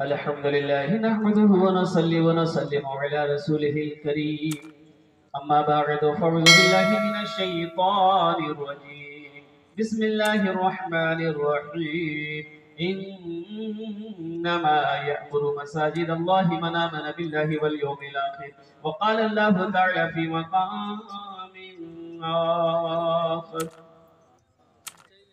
अल्हम्दुलिल्लाह नहमदुहु व नसल्ली व नसल्लिमु अला रसूलिहिल करीम अम्मा बअदु फअऊज़ु बिल्लाहि मिनश शैतानिर रजीम बिस्मिल्लाहिर रहमानिर रहीम इन्नमा यअमुरु मसाजिदल्लाहि मन आमन बिल्लाहि वल यौमिल आखिर व क़ाला अल्लाहु तआला फ़ी मक़ामिन आख़र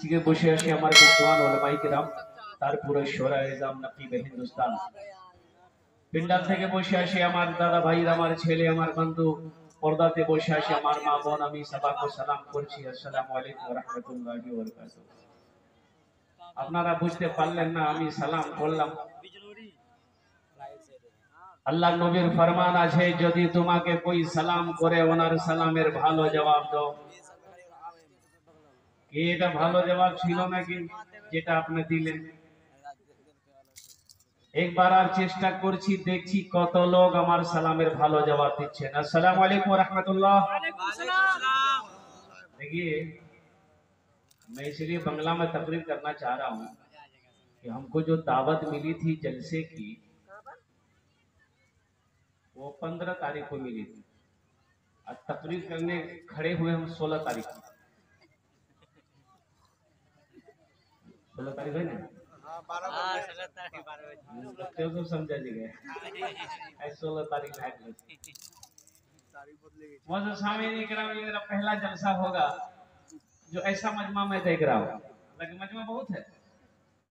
থেকে বসে আসি আমার বিদ্বান ওলামায়ে কিরাম তারপরে শোরায়ে ইজাম নকিবে হিন্দুস্তান পিন্ডাল থেকে বসে আসি আমার দাদা ভাইরা আমার ছেলে আমার বন্ধু পর্দাতে বসে আসি আমার মা বোন আমি সবাইকে সালাম করছি আসসালামু আলাইকুম ওয়া রাহমাতুল্লাহি ওয়া বারাকাতুহু আপনারা বুঝতে পারলেন না আমি সালাম করলাম আল্লাহ নবীর ফরমান আছে যদি তোমাকে কোই সালাম করে ওনার সালামের ভালো জবাব দাও এটা ভালো জবাব ছিল নাকি যেটা আপনি দিলেন একবার আর চেষ্টা করছি দেখছি কত লোক আমার সালামের ভালো জবাব দিচ্ছেন আসসালামু আলাইকুম ওয়া রাহমাতুল্লাহ ওয়া আলাইকুম আসসালাम देखिए मैं इसलिए बंगला में तकरीर करना चाह रहा हूं कि हमको जो दावत मिली थी जलसे की वो 15 तारीख को मिली थी और तकरीर करने खड़े हुए हम 16 तारीख को 16 तारीख है ना बच्चों को समझा दिया 16 तारीख मौजूद सामीन इकराम ये मेरा पहला जलसा होगा जो ऐसा मजमा में देख रहा हूँ, लेकिन मजमा बहुत है।